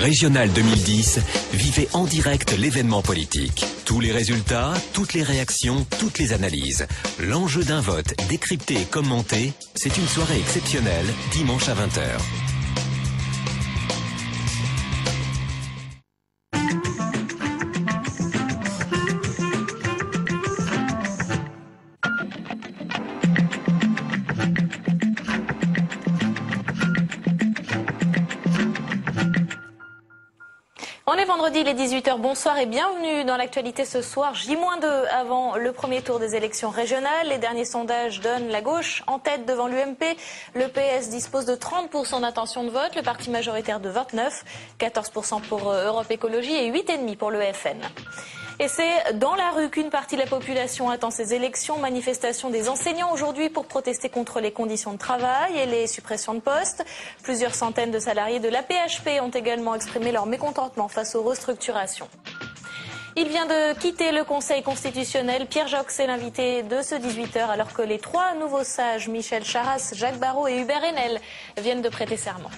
Régionales 2010, vivez en direct l'événement politique. Tous les résultats, toutes les réactions, toutes les analyses. L'enjeu d'un vote décrypté et commenté, c'est une soirée exceptionnelle, dimanche à 20h. On est vendredi, il est 18h, bonsoir et bienvenue dans l'actualité ce soir. J-2 avant le premier tour des élections régionales. Les derniers sondages donnent la gauche en tête devant l'UMP. Le PS dispose de 30% d'intention de vote, le parti majoritaire de 29%, 14% pour Europe Écologie et 8,5% pour le FN. Et c'est dans la rue qu'une partie de la population attend ces élections. Manifestation des enseignants aujourd'hui pour protester contre les conditions de travail et les suppressions de postes. Plusieurs centaines de salariés de l'AP-HP ont également exprimé leur mécontentement face aux restructurations. Il vient de quitter le Conseil constitutionnel. Pierre Joxe est l'invité de ce 18h alors que les trois nouveaux sages, Michel Charasse, Jacques Barrot et Hubert Haenel, viennent de prêter serment.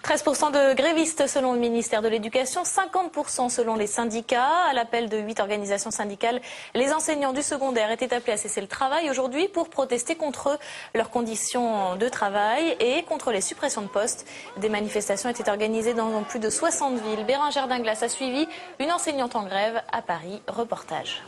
13% de grévistes selon le ministère de l'Éducation, 50% selon les syndicats. À l'appel de 8 organisations syndicales, les enseignants du secondaire étaient appelés à cesser le travail aujourd'hui pour protester contre leurs conditions de travail et contre les suppressions de postes. Des manifestations étaient organisées dans plus de 60 villes. Bérengère Dinglas a suivi une enseignante en grève à Paris. Reportage.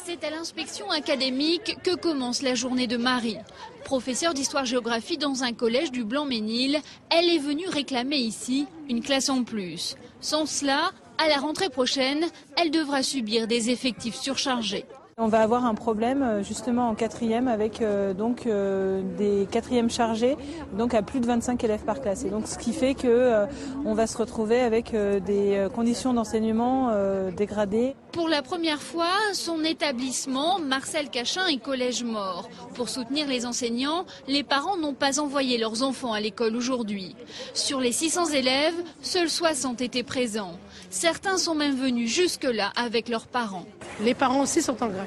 C'est à l'inspection académique que commence la journée de Marie. Professeure d'histoire-géographie dans un collège du Blanc-Ménil, elle est venue réclamer ici une classe en plus. Sans cela, à la rentrée prochaine, elle devra subir des effectifs surchargés. On va avoir un problème justement en quatrième avec des quatrièmes chargés, donc à plus de 25 élèves par classe. Et donc ce qui fait qu'on va se retrouver avec des conditions d'enseignement dégradées. Pour la première fois, son établissement, Marcel Cachin, est collège mort. Pour soutenir les enseignants, les parents n'ont pas envoyé leurs enfants à l'école aujourd'hui. Sur les 600 élèves, seuls 60 étaient présents. Certains sont même venus jusque-là avec leurs parents. Les parents aussi sont en grève.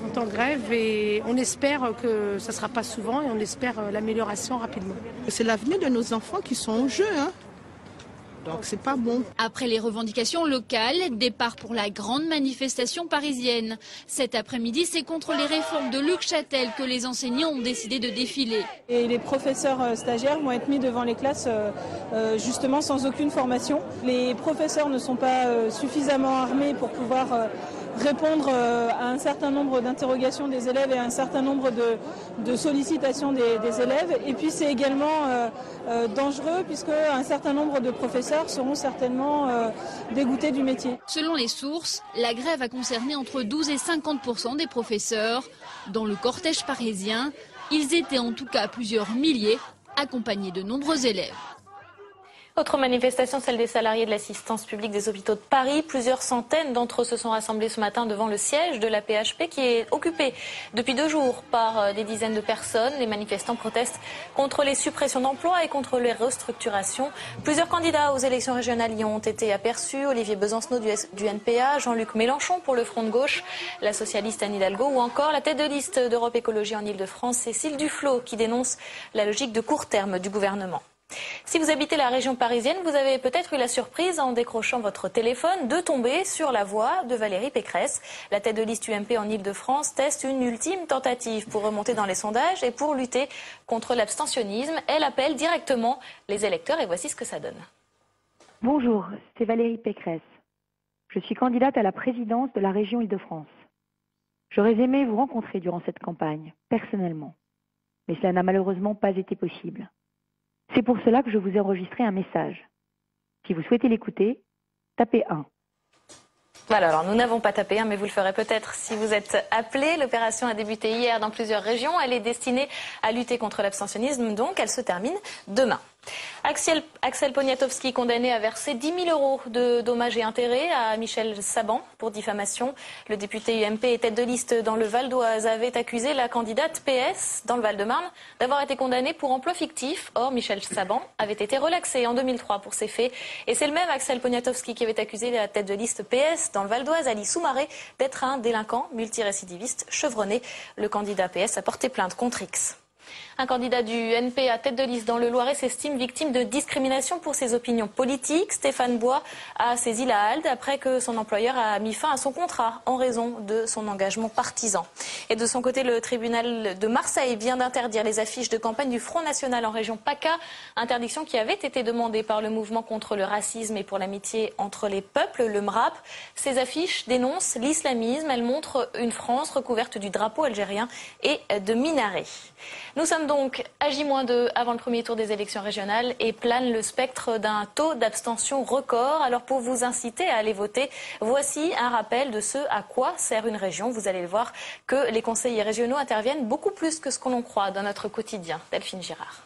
On est en grève et on espère que ça ne sera pas souvent et on espère l'amélioration rapidement. C'est l'avenir de nos enfants qui sont en jeu, hein. Donc c'est pas bon. Après les revendications locales, départ pour la grande manifestation parisienne. Cet après-midi, c'est contre les réformes de Luc Châtel que les enseignants ont décidé de défiler. Et les professeurs stagiaires vont être mis devant les classes justement sans aucune formation. Les professeurs ne sont pas suffisamment armés pour pouvoir répondre à un certain nombre d'interrogations des élèves et à un certain nombre de sollicitations des élèves. Et puis c'est également dangereux puisque un certain nombre de professeurs seront certainement dégoûtés du métier. Selon les sources, la grève a concerné entre 12 et 50% des professeurs. Dans le cortège parisien, ils étaient en tout cas plusieurs milliers, accompagnés de nombreux élèves. Autre manifestation, celle des salariés de l'assistance publique des hôpitaux de Paris. Plusieurs centaines d'entre eux se sont rassemblés ce matin devant le siège de la PHP qui est occupé depuis 2 jours par des dizaines de personnes. Les manifestants protestent contre les suppressions d'emplois et contre les restructurations. Plusieurs candidats aux élections régionales y ont été aperçus. Olivier Besancenot du NPA, Jean-Luc Mélenchon pour le Front de gauche, la socialiste Anne Hidalgo ou encore la tête de liste d'Europe Écologie en Ile-de-France, Cécile Duflot, qui dénonce la logique de court terme du gouvernement. Si vous habitez la région parisienne, vous avez peut-être eu la surprise en décrochant votre téléphone de tomber sur la voix de Valérie Pécresse. La tête de liste UMP en Ile-de-France teste une ultime tentative pour remonter dans les sondages et pour lutter contre l'abstentionnisme. Elle appelle directement les électeurs et voici ce que ça donne. Bonjour, c'est Valérie Pécresse. Je suis candidate à la présidence de la région Ile-de-France. J'aurais aimé vous rencontrer durant cette campagne, personnellement. Mais cela n'a malheureusement pas été possible. C'est pour cela que je vous ai enregistré un message. Si vous souhaitez l'écouter, tapez 1. Voilà, alors nous n'avons pas tapé, mais vous le ferez peut-être si vous êtes appelé. L'opération a débuté hier dans plusieurs régions. Elle est destinée à lutter contre l'abstentionnisme, donc elle se termine demain. Axel Poniatowski, condamné à verser 10 000 euros de dommages et intérêts à Michel Saban pour diffamation. Le député UMP et tête de liste dans le Val d'Oise avait accusé la candidate PS dans le Val-de-Marne d'avoir été condamnée pour emploi fictif. Or, Michel Saban avait été relaxé en 2003 pour ces faits. Et c'est le même Axel Poniatowski qui avait accusé la tête de liste PS dans le Val d'Oise, Ali Soumaré, d'être un délinquant multirécidiviste chevronné. Le candidat PS a porté plainte contre X. Un candidat du NP à tête de liste dans le Loiret s'estime victime de discrimination pour ses opinions politiques. Stéphane Bois a saisi la halte après que son employeur a mis fin à son contrat en raison de son engagement partisan. Et de son côté, le tribunal de Marseille vient d'interdire les affiches de campagne du Front National en région PACA. Interdiction qui avait été demandée par le mouvement contre le racisme et pour l'amitié entre les peuples, le MRAP. Ces affiches dénoncent l'islamisme. Elles montrent une France recouverte du drapeau algérien et de minarets. Nous sommes donc à J-2 avant le premier tour des élections régionales et plane le spectre d'un taux d'abstention record. Alors pour vous inciter à aller voter, voici un rappel de ce à quoi sert une région. Vous allez le voir que les conseillers régionaux interviennent beaucoup plus que ce que l'on croit dans notre quotidien. Delphine Girard.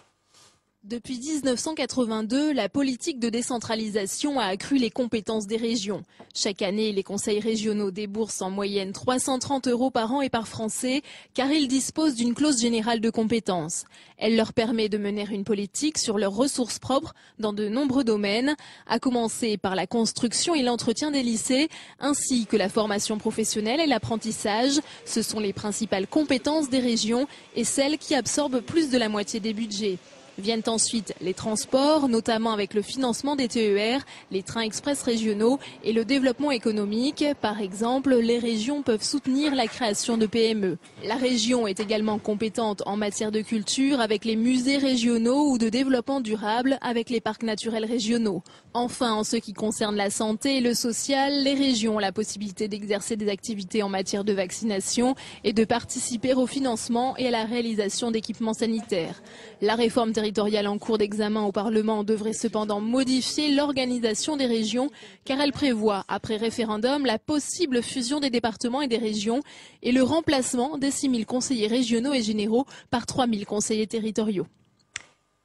Depuis 1982, la politique de décentralisation a accru les compétences des régions. Chaque année, les conseils régionaux déboursent en moyenne 330 € par an et par Français, car ils disposent d'une clause générale de compétences. Elle leur permet de mener une politique sur leurs ressources propres dans de nombreux domaines, à commencer par la construction et l'entretien des lycées, ainsi que la formation professionnelle et l'apprentissage. Ce sont les principales compétences des régions et celles qui absorbent plus de la moitié des budgets. Viennent ensuite les transports, notamment avec le financement des TER, les trains express régionaux et le développement économique. Par exemple, les régions peuvent soutenir la création de PME. La région est également compétente en matière de culture avec les musées régionaux ou de développement durable avec les parcs naturels régionaux. Enfin, en ce qui concerne la santé et le social, les régions ont la possibilité d'exercer des activités en matière de vaccination et de participer au financement et à la réalisation d'équipements sanitaires. La réforme territoriale en cours d'examen au Parlement devrait cependant modifier l'organisation des régions car elle prévoit, après référendum, la possible fusion des départements et des régions et le remplacement des 6 000 conseillers régionaux et généraux par 3 000 conseillers territoriaux.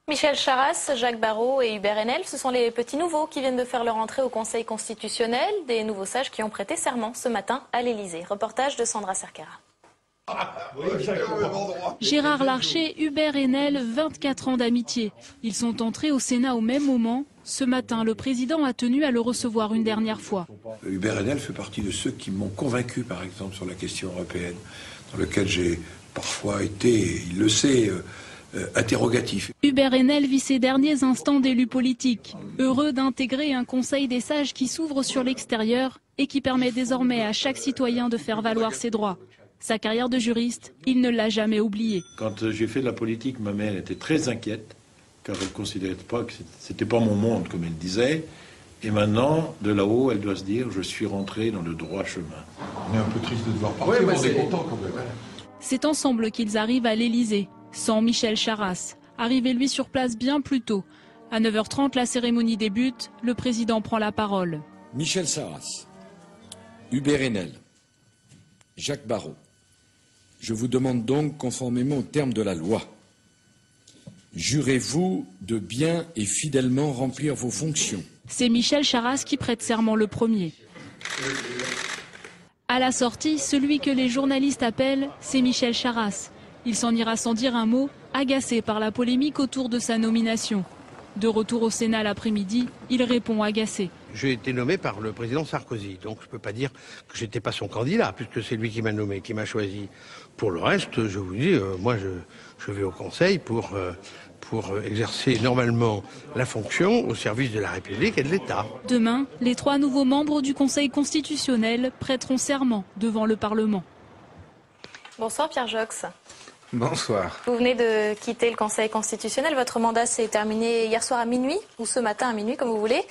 Michel Charasse, Jacques Barrot et Hubert Haenel, ce sont les petits nouveaux qui viennent de faire leur entrée au Conseil constitutionnel, des nouveaux sages qui ont prêté serment ce matin à l'Élysée. Reportage de Sandra Cerquera. Gérard Larcher, Hubert Haenel, 24 ans d'amitié. Ils sont entrés au Sénat au même moment. Ce matin, le président a tenu à le recevoir une dernière fois. Hubert Haenel fait partie de ceux qui m'ont convaincu, par exemple, sur la question européenne, dans lequel j'ai parfois été, il le sait, interrogatif. Hubert Haenel vit ses derniers instants d'élu politique, heureux d'intégrer un conseil des sages qui s'ouvre sur l'extérieur et qui permet désormais à chaque citoyen de faire valoir ses droits. Sa carrière de juriste, il ne l'a jamais oubliée. Quand j'ai fait de la politique, ma mère était très inquiète, car elle ne considérait pas que c'était pas mon monde, comme elle disait. Et maintenant, de là-haut, elle doit se dire, je suis rentré dans le droit chemin. On est un peu triste de devoir partir, mais on est content quand même. C'est ensemble qu'ils arrivent à l'Élysée, sans Michel Charasse, arrivé lui sur place bien plus tôt. À 9h30, la cérémonie débute, le président prend la parole. Michel Charasse, Hubert Haenel, Jacques Barrot. Je vous demande donc, conformément aux termes de la loi, jurez-vous de bien et fidèlement remplir vos fonctions. C'est Michel Charasse qui prête serment le premier. À la sortie, celui que les journalistes appellent, c'est Michel Charasse. Il s'en ira sans dire un mot, agacé par la polémique autour de sa nomination. De retour au Sénat l'après-midi, il répond agacé. J'ai été nommé par le président Sarkozy, donc je ne peux pas dire que je n'étais pas son candidat, puisque c'est lui qui m'a nommé, qui m'a choisi. Pour le reste, je vous dis, moi je vais au Conseil pour exercer normalement la fonction au service de la République et de l'État. Demain, les 3 nouveaux membres du Conseil constitutionnel prêteront serment devant le Parlement. Bonsoir Pierre Jox. Bonsoir. Vous venez de quitter le Conseil constitutionnel. Votre mandat s'est terminé hier soir à minuit, ou ce matin à minuit, comme vous voulez.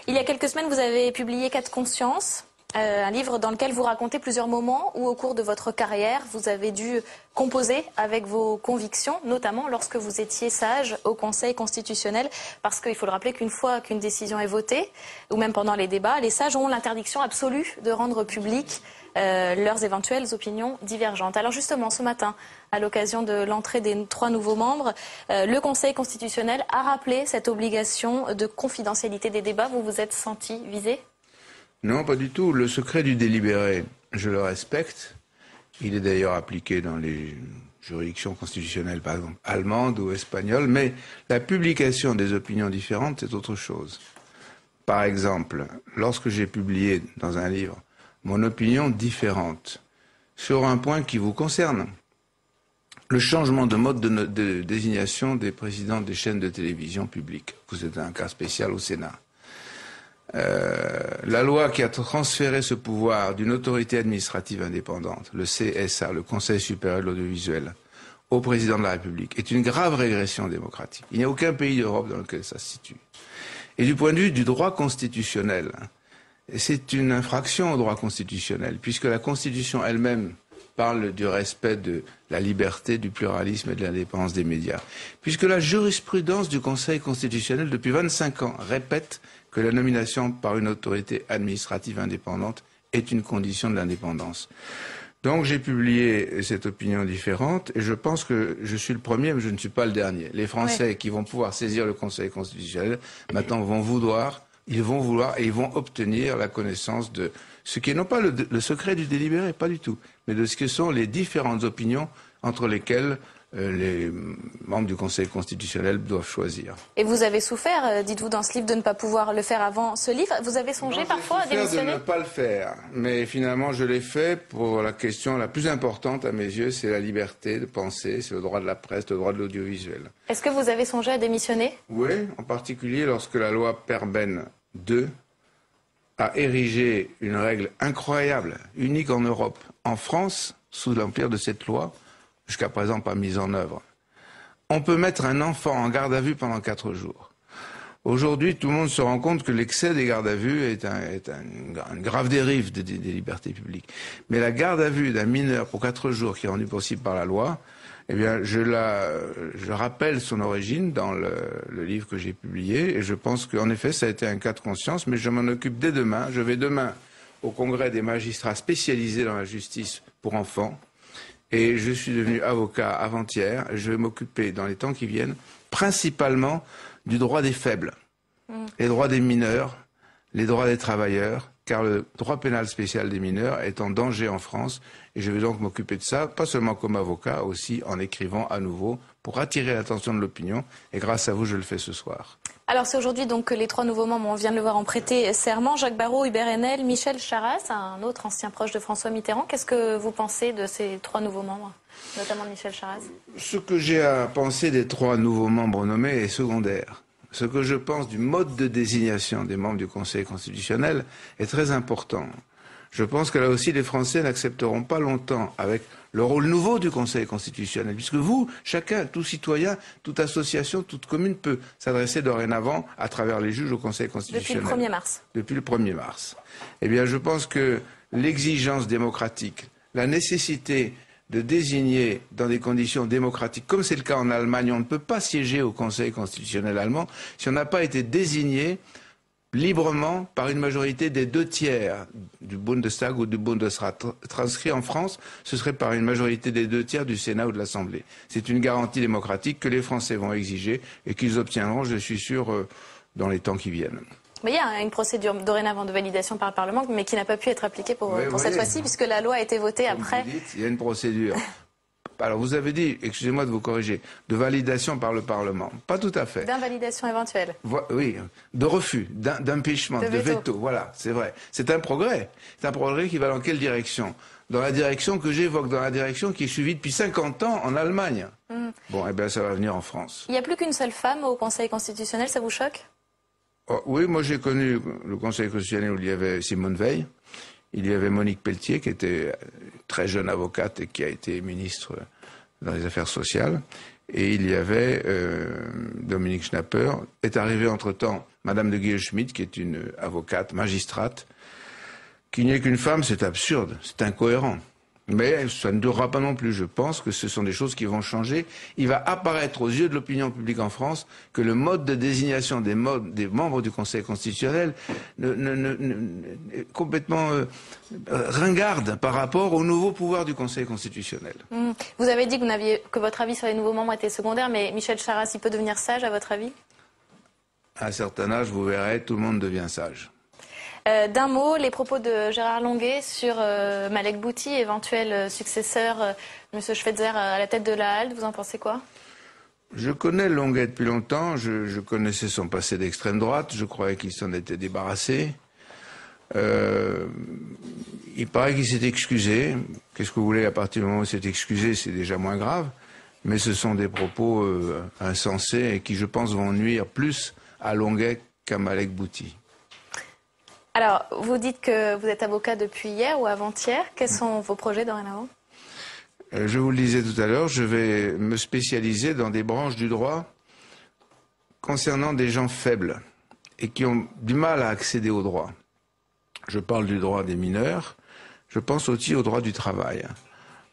Il y a quelques semaines, vous avez publié 4 consciences, un livre dans lequel vous racontez plusieurs moments où, au cours de votre carrière, vous avez dû composer avec vos convictions, notamment lorsque vous étiez sage au Conseil constitutionnel. Parce qu'il faut le rappeler qu'une fois qu'une décision est votée, ou même pendant les débats, les sages ont l'interdiction absolue de rendre public leurs éventuelles opinions divergentes. Alors justement, ce matin, à l'occasion de l'entrée des 3 nouveaux membres, le Conseil constitutionnel a rappelé cette obligation de confidentialité des débats. Vous vous êtes senti visé ? Non, pas du tout. Le secret du délibéré, je le respecte. Il est d'ailleurs appliqué dans les juridictions constitutionnelles, par exemple, allemandes ou espagnoles, mais la publication des opinions différentes, c'est autre chose. Par exemple, lorsque j'ai publié dans un livre mon opinion différente sur un point qui vous concerne, le changement de mode de désignation des présidents des chaînes de télévision publiques. Vous êtes un cas spécial au Sénat. La loi qui a transféré ce pouvoir d'une autorité administrative indépendante, le CSA, le Conseil supérieur de l'audiovisuel, au président de la République, est une grave régression démocratique. Il n'y a aucun pays d'Europe dans lequel ça se situe. Et du point de vue du droit constitutionnel, c'est une infraction au droit constitutionnel, puisque la Constitution elle-même parle du respect de la liberté, du pluralisme et de l'indépendance des médias. Puisque la jurisprudence du Conseil constitutionnel, depuis 25 ans, répète que la nomination par une autorité administrative indépendante est une condition de l'indépendance. Donc j'ai publié cette opinion différente et je pense que je suis le premier, mais je ne suis pas le dernier. Les Français qui vont pouvoir saisir le Conseil constitutionnel, maintenant vont vouloir et ils vont obtenir la connaissance de ce qui est non pas le secret du délibéré, pas du tout, mais de ce que sont les différentes opinions entre lesquelles les membres du Conseil constitutionnel doivent choisir. Et vous avez souffert, dites-vous dans ce livre, de ne pas pouvoir le faire avant ce livre. Vous avez songé parfois à démissionner? De ne pas le faire, mais finalement je l'ai fait pour la question la plus importante à mes yeux, c'est la liberté de penser, c'est le droit de la presse, le droit de l'audiovisuel. Est-ce que vous avez songé à démissionner? Oui, en particulier lorsque la loi Perben II a érigé une règle incroyable, unique en Europe, en France, sous l'empire de cette loi, jusqu'à présent pas mise en œuvre. On peut mettre un enfant en garde à vue pendant 4 jours. Aujourd'hui, tout le monde se rend compte que l'excès des gardes à vue est une grave dérive des libertés publiques. Mais la garde à vue d'un mineur pour 4 jours qui est rendue possible par la loi, eh bien, je rappelle son origine dans le livre que j'ai publié et je pense qu'en effet, ça a été un cas de conscience, mais je m'en occupe dès demain. Je vais demain au congrès des magistrats spécialisés dans la justice pour enfants. Et je suis devenu avocat avant-hier. Je vais m'occuper dans les temps qui viennent principalement du droit des faibles, les droits des mineurs, les droits des travailleurs, car le droit pénal spécial des mineurs est en danger en France. Et je vais donc m'occuper de ça, pas seulement comme avocat, aussi en écrivant à nouveau pour attirer l'attention de l'opinion. Et grâce à vous, je le fais ce soir. Alors c'est aujourd'hui donc que les 3 nouveaux membres, on vient de le voir, ont prêté serment. Jacques Barrot, Hubert Haenel, Michel Charasse, un autre ancien proche de François Mitterrand. Qu'est-ce que vous pensez de ces 3 nouveaux membres, notamment de Michel Charasse? Ce que j'ai à penser des 3 nouveaux membres nommés est secondaire. Ce que je pense du mode de désignation des membres du Conseil constitutionnel est très important. Je pense que là aussi les Français n'accepteront pas longtemps avec le rôle nouveau du Conseil constitutionnel, puisque vous, chacun, tout citoyen, toute association, toute commune peut s'adresser dorénavant à travers les juges au Conseil constitutionnel. Depuis le 1er mars. Depuis le 1er mars. Eh bien, je pense que l'exigence démocratique, la nécessité de désigner dans des conditions démocratiques, comme c'est le cas en Allemagne, on ne peut pas siéger au Conseil constitutionnel allemand si on n'a pas été désigné librement par une majorité des 2/3 du Bundestag ou du Bundesrat. Transcrit en France, ce serait par une majorité des 2/3 du Sénat ou de l'Assemblée. C'est une garantie démocratique que les Français vont exiger et qu'ils obtiendront, je suis sûr, dans les temps qui viennent. Mais il y a une procédure dorénavant de validation par le Parlement, mais qui n'a pas pu être appliquée pour cette fois-ci, puisque la loi a été votée après. Vous dites, il y a une procédure. Alors vous avez dit, excusez-moi de vous corriger, de validation par le Parlement. Pas tout à fait. D'invalidation éventuelle. Oui, de refus, d'impeachment, de veto. Voilà, c'est vrai. C'est un progrès. C'est un progrès qui va dans quelle direction? Dans la direction que j'évoque, dans la direction qui est suivie depuis 50 ans en Allemagne. Bon, eh bien ça va venir en France. Il n'y a plus qu'une seule femme au Conseil constitutionnel, ça vous choque? Oui, moi j'ai connu le Conseil constitutionnel où il y avait Simone Veil. Il y avait Monique Pelletier, qui était très jeune avocate et qui a été ministre dans les affaires sociales. Et il y avait Dominique Schnapper. Est arrivée entre-temps Madame de Guillet-Schmitt, qui est une avocate, magistrate. Qu'il n'y ait qu'une femme, c'est absurde, c'est incohérent. Mais ça ne durera pas non plus. Je pense que ce sont des choses qui vont changer. Il va apparaître aux yeux de l'opinion publique en France que le mode de désignation des membres du Conseil constitutionnel est complètement ringarde par rapport au nouveau pouvoir du Conseil constitutionnel. Vous avez dit que votre avis sur les nouveaux membres était secondaire, mais Michel Charasse, il peut devenir sage à votre avis? À un certain âge, vous verrez, tout le monde devient sage. D'un mot, les propos de Gérard Longuet sur Malek Bouti, éventuel successeur M. Schweitzer à la tête de la HALD, vous en pensez quoi? Je connais Longuet depuis longtemps, je connaissais son passé d'extrême droite, je croyais qu'il s'en était débarrassé. Il paraît qu'il s'est excusé. Qu'est-ce que vous voulez, à partir du moment où il s'est excusé, c'est déjà moins grave. mais ce sont des propos insensés et qui, je pense, vont nuire plus à Longuet qu'à Malek Bouti. Alors, vous dites que vous êtes avocat depuis hier ou avant-hier. Quels sont vos projets dorénavant ? Je vous le disais tout à l'heure, je vais me spécialiser dans des branches du droit concernant des gens faibles et qui ont du mal à accéder au droit. Je parle du droit des mineurs, je pense aussi au droit du travail.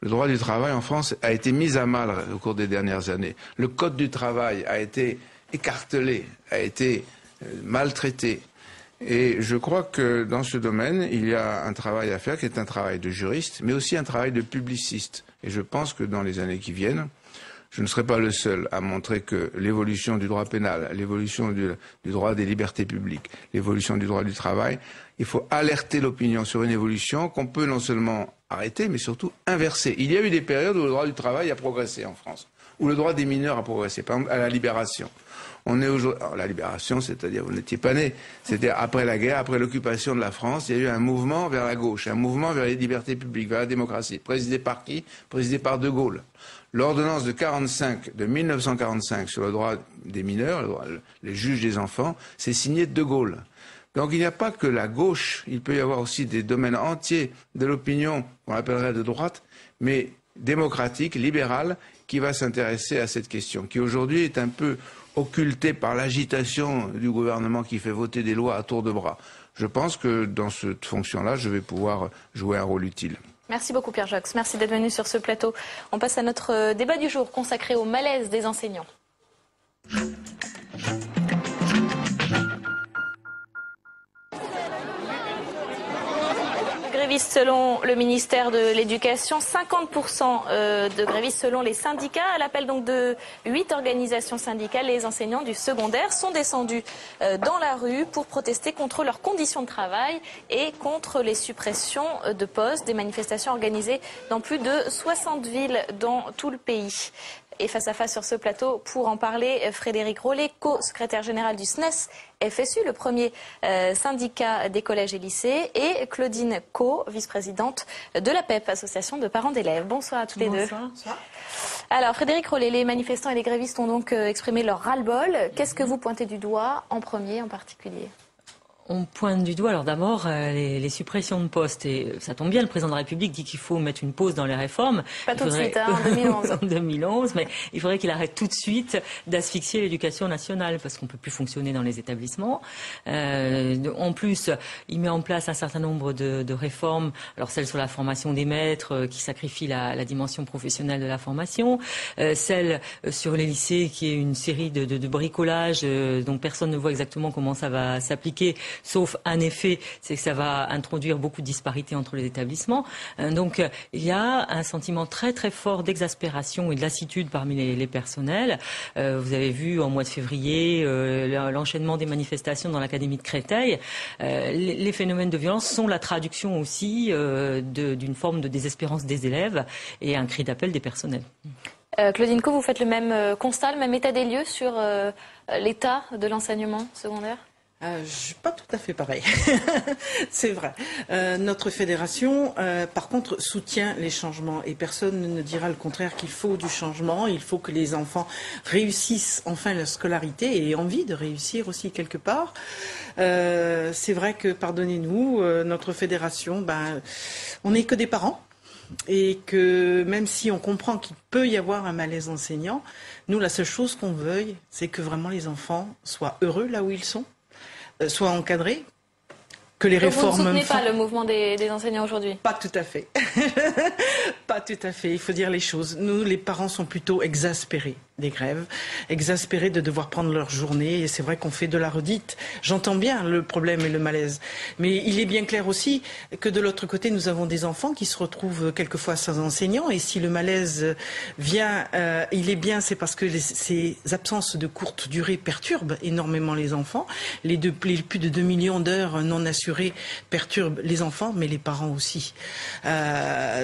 Le droit du travail en France a été mis à mal au cours des dernières années. Le code du travail a été écartelé, a été maltraité. Et je crois que dans ce domaine, il y a un travail à faire qui est un travail de juriste, mais aussi un travail de publiciste. Et je pense que dans les années qui viennent, je ne serai pas le seul à montrer que l'évolution du droit pénal, l'évolution du droit des libertés publiques, l'évolution du droit du travail, il faut alerter l'opinion sur une évolution qu'on peut non seulement arrêter, mais surtout inverser. Il y a eu des périodes où le droit du travail a progressé en France, où le droit des mineurs a progressé, par exemple à la Libération. On est aujourd'hui, la Libération, c'est-à-dire vous n'étiez pas né, c'était après la guerre, après l'occupation de la France, il y a eu un mouvement vers la gauche, un mouvement vers les libertés publiques, vers la démocratie, présidé par qui? Présidé par De Gaulle. L'ordonnance de 1945 sur le droit des mineurs, les juges des enfants, c'est signé De Gaulle. Donc il n'y a pas que la gauche, il peut y avoir aussi des domaines entiers de l'opinion, qu'on appellerait de droite, mais démocratique, libérale, qui va s'intéresser à cette question, qui aujourd'hui est un peu occultée par l'agitation du gouvernement qui fait voter des lois à tour de bras. Je pense que dans cette fonction-là, je vais pouvoir jouer un rôle utile. Merci beaucoup Pierre Jox, merci d'être venu sur ce plateau. On passe à notre débat du jour consacré au malaise des enseignants. Grévistes selon le ministère de l'Éducation, 50% de grévistes selon les syndicats. À l'appel donc de 8 organisations syndicales, les enseignants du secondaire sont descendus dans la rue pour protester contre leurs conditions de travail et contre les suppressions de postes. Des manifestations organisées dans plus de 60 villes dans tout le pays. Et face à face sur ce plateau, pour en parler, Frédéric Rollet, co-secrétaire général du SNES FSU, le premier syndicat des collèges et lycées, et Claudine Co, vice-présidente de la PEP, association de parents d'élèves. Bonsoir à toutes les deux. Bonsoir. Alors Frédéric Rollet, les manifestants et les grévistes ont donc exprimé leur ras-le-bol. Qu'est-ce que vous pointez du doigt en premier en particulier ? On pointe du doigt, alors d'abord, les suppressions de postes. Et ça tombe bien, le président de la République dit qu'il faut mettre une pause dans les réformes. Pas tout de suite, hein, en 2011. En 2011, mais il faudrait qu'il arrête tout de suite d'asphyxier l'éducation nationale, parce qu'on ne peut plus fonctionner dans les établissements. En plus, il met en place un certain nombre de réformes, alors celle sur la formation des maîtres, qui sacrifie la dimension professionnelle de la formation, celle sur les lycées, qui est une série de bricolages dont personne ne voit exactement comment ça va s'appliquer, sauf un effet, c'est que ça va introduire beaucoup de disparités entre les établissements. Donc il y a un sentiment très très fort d'exaspération et de lassitude parmi les personnels. Vous avez vu en mois de février l'enchaînement des manifestations dans l'académie de Créteil. Les phénomènes de violence sont la traduction aussi d'une forme de désespérance des élèves et un cri d'appel des personnels. Claudine Co, vous faites le même constat, le même état des lieux sur l'état de l'enseignement secondaire ? Pas tout à fait pareil, c'est vrai. Notre fédération, par contre, soutient les changements et personne ne dira le contraire qu'il faut du changement. Il faut que les enfants réussissent enfin leur scolarité et aient envie de réussir aussi quelque part. C'est vrai que, pardonnez-nous, notre fédération, on n'est que des parents. Et que même si on comprend qu'il peut y avoir un malaise enseignant, nous, la seule chose qu'on veuille, c'est que vraiment les enfants soient heureux là où ils sont, soient encadrés, que les réformes... Vous ne soutenez pas le mouvement des enseignants aujourd'hui ? Pas tout à fait. Pas tout à fait, il faut dire les choses. Nous, les parents sont plutôt exaspérés des grèves, exaspérés de devoir prendre leur journée, et c'est vrai qu'on fait de la redite. J'entends bien le problème et le malaise, mais il est bien clair aussi que de l'autre côté, nous avons des enfants qui se retrouvent quelquefois sans enseignants, et si le malaise vient, il est bien, c'est parce que ces absences de courte durée perturbent énormément les enfants. Les plus de 2 millions d'heures non assurées perturbent les enfants, mais les parents aussi.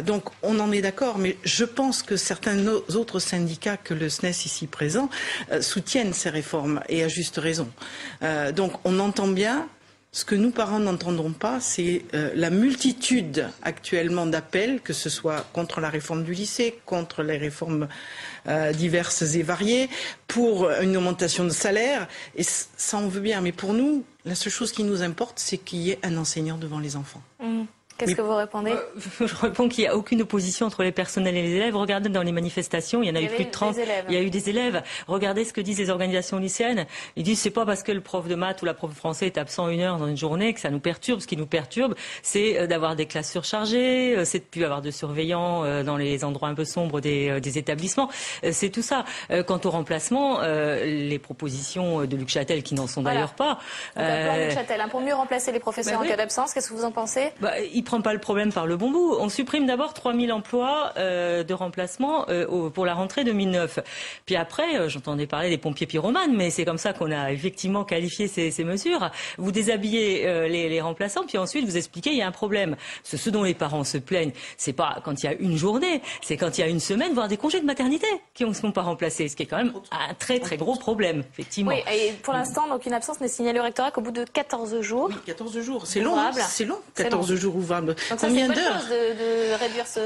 Donc on en est d'accord, mais je pense que certains autres syndicats que le SNES ici présents soutiennent ces réformes, et à juste raison. Donc on entend bien Ce que nous, parents, n'entendrons pas, c'est la multitude actuellement d'appels, que ce soit contre la réforme du lycée, contre les réformes diverses et variées, pour une augmentation de salaire. Et ça, on veut bien. Mais pour nous, la seule chose qui nous importe, c'est qu'il y ait un enseignant devant les enfants. Qu'est-ce que vous répondez? Je réponds qu'il n'y a aucune opposition entre les personnels et les élèves. Regardez dans les manifestations, il y en a eu plus de 30. Il y a eu des élèves. Regardez ce que disent les organisations lycéennes. Ils disent c'est pas parce que le prof de maths ou la prof de français est absent 1 heure dans une journée que ça nous perturbe. Ce qui nous perturbe, c'est d'avoir des classes surchargées, c'est de plus avoir de surveillants dans les endroits un peu sombres des établissements. C'est tout ça. Quant au remplacement, les propositions de Luc Châtel, qui n'en sont d'ailleurs pas. Donc, un plan Luc Châtel, pour mieux remplacer les professeurs en cas d'absence, qu'est-ce que vous en pensez? Il prend pas le problème par le bon bout. On supprime d'abord 3000 emplois de remplacement pour la rentrée 2009. Puis après, j'entendais parler des pompiers pyromanes, mais c'est comme ça qu'on a effectivement qualifié ces mesures. Vous déshabillez les remplaçants, puis ensuite vous expliquez il y a un problème. Ce dont les parents se plaignent, c'est pas quand il y a une journée, c'est quand il y a une semaine, voire des congés de maternité qui ne sont pas remplacés, ce qui est quand même un très très gros problème, effectivement. Oui, et pour l'instant, donc une absence n'est signalée au rectorat qu'au bout de 14 jours. Oui, 14 jours, c'est long, c'est long, 14 jours ouvrables. Donc ça, c'est pas chose de réduire ce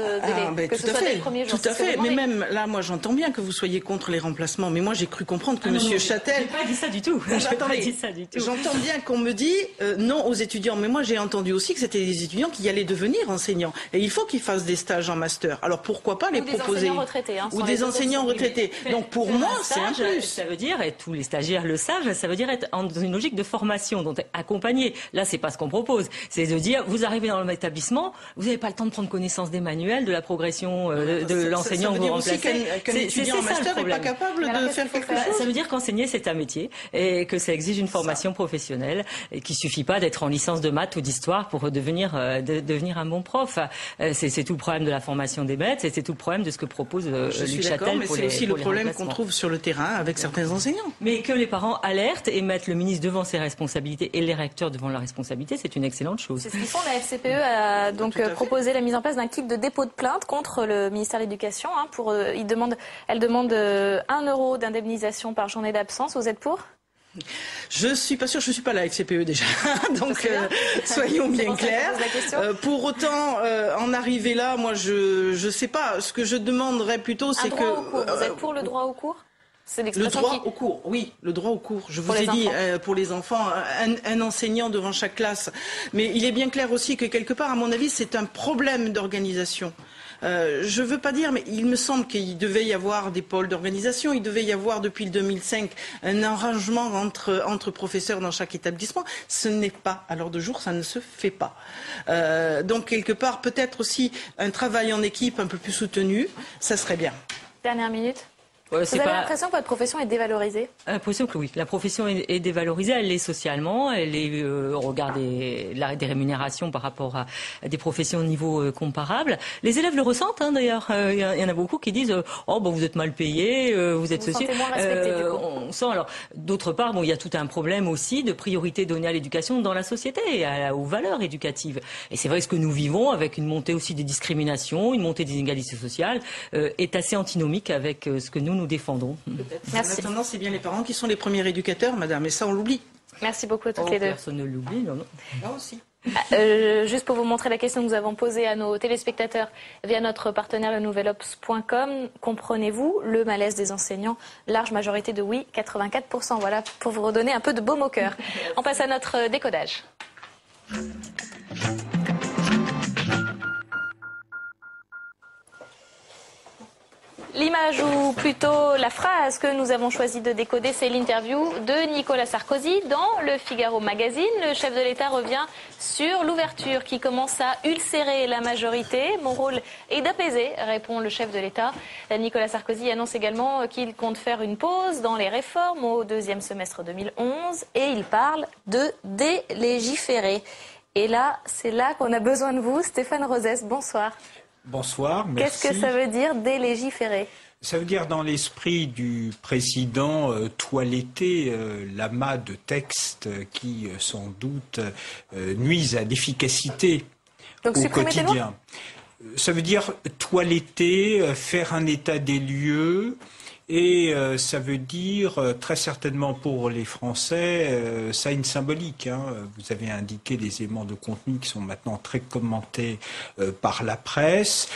délai, que ce soit dès le premier jour. Tout à fait, mais même là, moi j'entends bien que vous soyez contre les remplacements, mais moi j'ai cru comprendre que Monsieur Châtel... Je n'ai pas dit ça du tout. J'entends bien qu'on me dit non aux étudiants, mais moi j'ai entendu aussi que c'était des étudiants qui allaient devenir enseignants. Et il faut qu'ils fassent des stages en master. Alors pourquoi pas les proposer? Ou des enseignants retraités. Donc pour moi, c'est un plus. Ça veut dire, et tous les stagiaires le savent, ça veut dire être dans une logique de formation, donc accompagné. Là, c'est pas ce qu'on propose. C'est de dire, vous arrivez dans l'établissement, vous n'avez pas le temps de prendre connaissance des manuels, de la progression de l'enseignant que vous remplacez. Qu'un étudiant en master n'est pas capable de faire quelque chose. Ça veut dire qu'enseigner, c'est un métier et que ça exige une formation professionnelle et qu'il ne suffit pas d'être en licence de maths ou d'histoire pour devenir un bon prof. C'est tout le problème de la formation des maîtres et c'est tout le problème de ce que propose Luc Châtel. Mais c'est aussi le problème qu'on trouve sur le terrain avec certains enseignants. Mais que les parents alertent et mettent le ministre devant ses responsabilités et les recteurs devant leurs responsabilités, c'est une excellente chose. C'est ce qu'ils font. La FCPE a donc proposé la mise en place d'un kit de dépôt de plainte contre le ministère de l'Éducation. Elle demande 1 € d'indemnisation par journée d'absence. Vous êtes pour? Je suis pas sûre, je suis pas la FCPE déjà, donc soyons bien clairs. Pour autant, en arriver là, moi je sais pas. Ce que je demanderais plutôt, c'est que vous êtes pour le droit au cours? Le droit au cours, oui, le droit au cours. Je vous ai dit, pour les enfants, un enseignant devant chaque classe. Mais il est bien clair aussi que quelque part, à mon avis, c'est un problème d'organisation. Je veux pas dire, mais il me semble qu'il devait y avoir des pôles d'organisation. Il devait y avoir, depuis le 2005, un arrangement entre professeurs dans chaque établissement. Ce n'est pas à l'heure de jour, ça ne se fait pas. Donc, quelque part, peut-être aussi un travail en équipe un peu plus soutenu, ça serait bien. Dernière minute. Vous avez l'impression que votre profession est dévalorisée? L'impression que oui. La profession est dévalorisée, elle l'est socialement, elle est au regard des rémunérations par rapport à des professions de niveau comparable. Les élèves le ressentent d'ailleurs. Il y en a beaucoup qui disent oh vous êtes mal payé, vous êtes ceci. Moins respecté, du coup. On sent alors. D'autre part, il y a tout un problème aussi de priorité donnée à l'éducation dans la société et aux valeurs éducatives. Et c'est vrai que ce que nous vivons avec une montée aussi des discriminations, une montée des inégalités sociales, est assez antinomique avec ce que nous défendons. Merci. Maintenant, c'est bien les parents qui sont les premiers éducateurs, madame, et ça, on l'oublie. Merci beaucoup à toutes les deux. Personne ne l'oublie, non. Là aussi. Juste pour vous montrer la question que nous avons posée à nos téléspectateurs via notre partenaire le nouvelops.com. Comprenez-vous le malaise des enseignants? Large majorité de oui, 84%. Voilà, pour vous redonner un peu de baume au cœur. On passe à notre décodage. L'image ou plutôt la phrase que nous avons choisi de décoder, c'est l'interview de Nicolas Sarkozy dans le Figaro Magazine. Le chef de l'État revient sur l'ouverture qui commence à ulcérer la majorité. Mon rôle est d'apaiser, répond le chef de l'État. Nicolas Sarkozy annonce également qu'il compte faire une pause dans les réformes au 2e semestre 2011 et il parle de délégiférer. Et là, c'est là qu'on a besoin de vous. Stéphane Rosès, bonsoir. Bonsoir, merci. Qu'est-ce que ça veut dire délégiférer? Ça veut dire dans l'esprit du président toiletter l'amas de textes qui sans doute nuisent à l'efficacité au quotidien. Ça veut dire toiletter, faire un état des lieux Et ça veut dire, très certainement pour les Français, ça a une symbolique. Hein. Vous avez indiqué des éléments de contenu qui sont maintenant très commentés par la presse.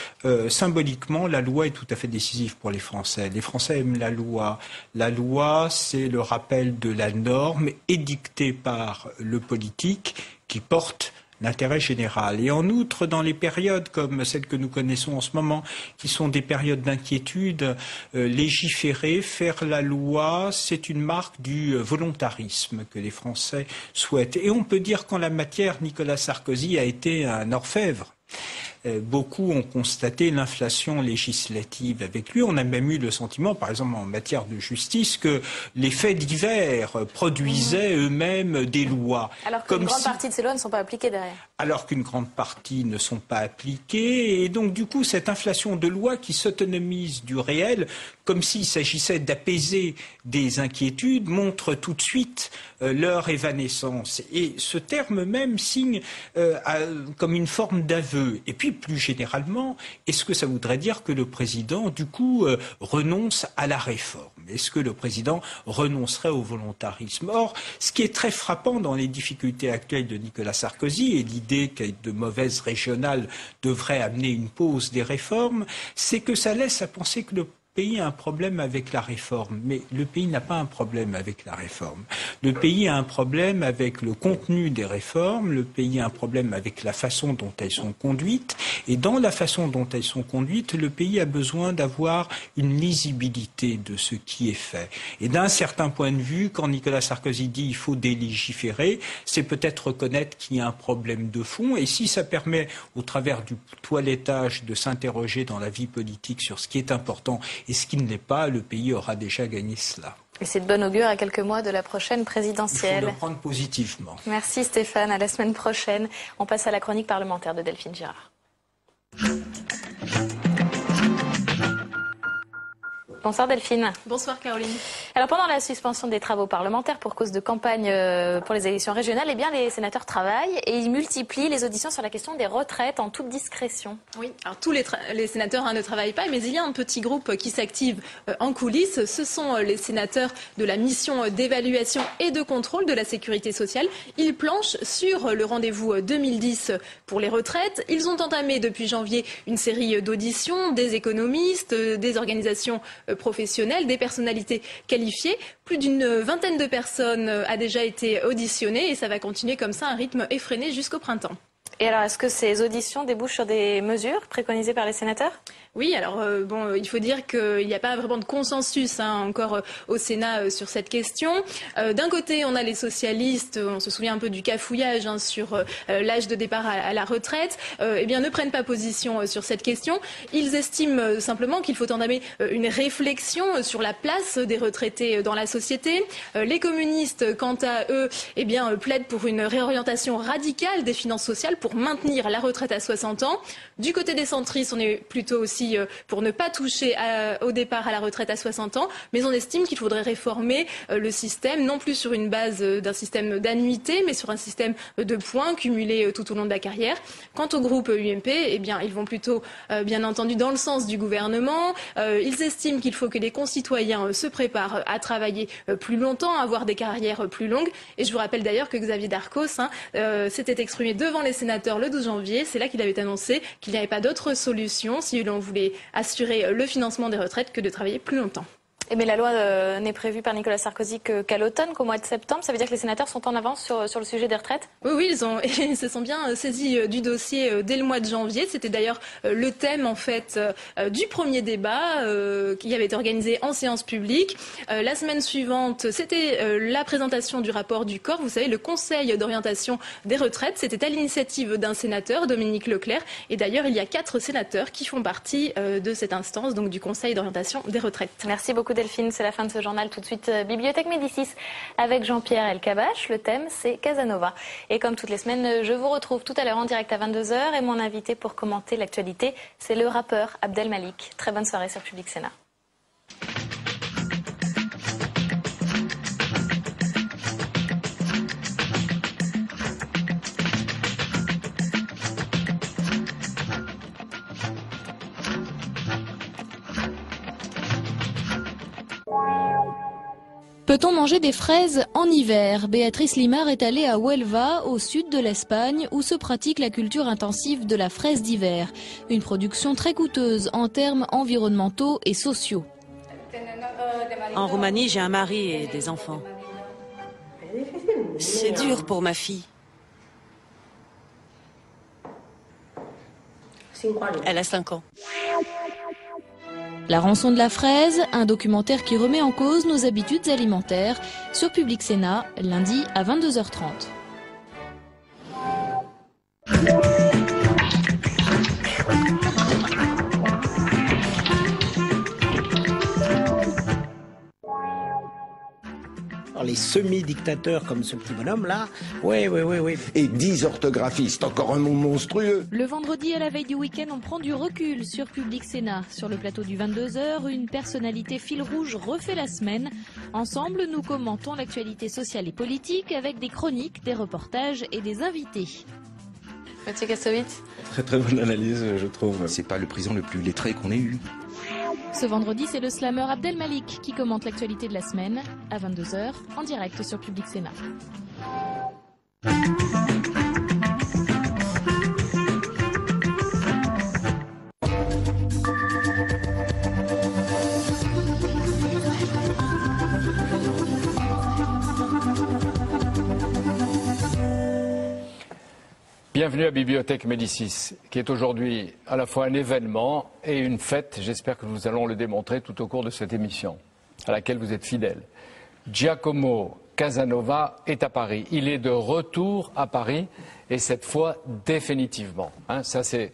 Symboliquement, la loi est tout à fait décisive pour les Français. Les Français aiment la loi. La loi, c'est le rappel de la norme édictée par le politique qui porte l'intérêt général. Et en outre, dans les périodes comme celles que nous connaissons en ce moment, qui sont des périodes d'inquiétude, légiférer, faire la loi, c'est une marque du volontarisme que les Français souhaitent. Et on peut dire qu'en la matière, Nicolas Sarkozy a été un orfèvre. Beaucoup ont constaté l'inflation législative avec lui. On a même eu le sentiment, par exemple en matière de justice, que les faits divers produisaient eux-mêmes des lois. Alors qu'une grande partie de ces lois ne sont pas appliquées derrière. Alors qu'une grande partie ne sont pas appliquées. Et donc du coup, cette inflation de lois qui s'autonomise du réel, comme s'il s'agissait d'apaiser des inquiétudes, montre tout de suite leur évanescence. Et ce terme même signe comme une forme d'aveu. Et puis, plus généralement, est-ce que ça voudrait dire que le président, du coup, renonce à la réforme? Est-ce que le président renoncerait au volontarisme? Or, ce qui est très frappant dans les difficultés actuelles de Nicolas Sarkozy et l'idée que de mauvaises régionales devraient amener une pause des réformes, c'est que ça laisse à penser que le pays a un problème avec la réforme, mais le pays n'a pas un problème avec la réforme. Le pays a un problème avec le contenu des réformes, le pays a un problème avec la façon dont elles sont conduites, et dans la façon dont elles sont conduites, le pays a besoin d'avoir une lisibilité de ce qui est fait. Et d'un certain point de vue, quand Nicolas Sarkozy dit il faut délégiférer, c'est peut-être reconnaître qu'il y a un problème de fond, et si ça permet, au travers du toilettage, de s'interroger dans la vie politique sur ce qui est important et ce qui ne l'est pas, le pays aura déjà gagné cela. Et c'est de bon augure à quelques mois de la prochaine présidentielle. Il faut le prendre positivement. Merci Stéphane, à la semaine prochaine. On passe à la chronique parlementaire de Delphine Girard. Bonsoir Delphine. Bonsoir Caroline. Alors pendant la suspension des travaux parlementaires pour cause de campagne pour les élections régionales, eh bien les sénateurs travaillent et ils multiplient les auditions sur la question des retraites en toute discrétion. Oui, alors tous les sénateurs ne travaillent pas, mais il y a un petit groupe qui s'active en coulisses. Ce sont les sénateurs de la mission d'évaluation et de contrôle de la sécurité sociale. Ils planchent sur le rendez-vous 2010 pour les retraites. Ils ont entamé depuis janvier une série d'auditions des économistes, des organisations professionnels, des personnalités qualifiées. Plus d'une vingtaine de personnes a déjà été auditionnées et ça va continuer comme ça, un rythme effréné jusqu'au printemps. Et alors, est-ce que ces auditions débouchent sur des mesures préconisées par les sénateurs ? Oui, alors il faut dire qu'il n'y a pas vraiment de consensus encore au Sénat sur cette question. D'un côté, on a les socialistes, on se souvient un peu du cafouillage sur l'âge de départ à la retraite, ne prennent pas position sur cette question. Ils estiment simplement qu'il faut entamer une réflexion sur la place des retraités dans la société. Les communistes, quant à eux, plaident pour une réorientation radicale des finances sociales pour maintenir la retraite à 60 ans. Du côté des centristes, on est plutôt aussi pour ne pas toucher au départ à la retraite à 60 ans, mais on estime qu'il faudrait réformer le système, non plus sur une base d'un système d'annuité, mais sur un système de points cumulés tout au long de la carrière. Quant au groupe UMP, ils vont plutôt, bien entendu, dans le sens du gouvernement. Ils estiment qu'il faut que les concitoyens se préparent à travailler plus longtemps, à avoir des carrières plus longues. Et je vous rappelle d'ailleurs que Xavier Darcos s'était exprimé devant les sénateurs le 12 janvier. C'est là qu'il avait annoncé qu'il n'y avait pas d'autre solution si l'on voulait assurer le financement des retraites que de travailler plus longtemps. Mais la loi n'est prévue par Nicolas Sarkozy qu'à l'automne, qu'au mois de septembre. Ça veut dire que les sénateurs sont en avance sur le sujet des retraites ? Oui, ils se sont bien saisis du dossier dès le mois de janvier. C'était d'ailleurs le thème en fait du premier débat qui avait été organisé en séance publique. La semaine suivante, c'était la présentation du rapport du COR. Vous savez, le Conseil d'orientation des retraites. C'était à l'initiative d'un sénateur, Dominique Leclerc. Et d'ailleurs, il y a 4 sénateurs qui font partie de cette instance, donc du Conseil d'orientation des retraites. Merci beaucoup Delphine, c'est la fin de ce journal. Tout de suite, Bibliothèque Médicis avec Jean-Pierre Elkabbach. Le thème, c'est Casanova. Et comme toutes les semaines, je vous retrouve tout à l'heure en direct à 22h. Et mon invité pour commenter l'actualité, c'est le rappeur Abdel Malik. Très bonne soirée sur Public Sénat. Peut-on manger des fraises en hiver? Béatrice Limar est allée à Huelva, au sud de l'Espagne, où se pratique la culture intensive de la fraise d'hiver. Une production très coûteuse en termes environnementaux et sociaux. En Roumanie, j'ai un mari et des enfants. C'est dur pour ma fille. Elle a 5 ans. La rançon de la fraise, un documentaire qui remet en cause nos habitudes alimentaires, sur Public Sénat, lundi à 22h30. Les semi-dictateurs comme ce petit bonhomme-là, oui. Et 10 orthographistes, encore un nom monstrueux. Le vendredi, à la veille du week-end, on prend du recul sur Public Sénat. Sur le plateau du 22h, une personnalité fil rouge refait la semaine. Ensemble, nous commentons l'actualité sociale et politique avec des chroniques, des reportages et des invités. Mathieu Kassovitz. Très bonne analyse, je trouve. C'est pas le président le plus lettré qu'on ait eu. Ce vendredi, c'est le slammer Abdel Malik qui commente l'actualité de la semaine à 22h en direct sur Public Sénat. Bienvenue à Bibliothèque Médicis, qui est aujourd'hui à la fois un événement et une fête. J'espère que nous allons le démontrer tout au cours de cette émission, à laquelle vous êtes fidèles. Giacomo Casanova est à Paris. Il est de retour à Paris, et cette fois définitivement. Ça c'est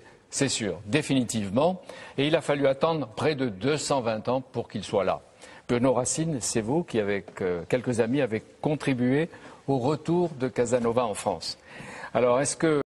sûr, définitivement. Et il a fallu attendre près de 220 ans pour qu'il soit là. Benoît Racine, c'est vous qui, avec quelques amis, avez contribué au retour de Casanova en France. Alors, est-ce que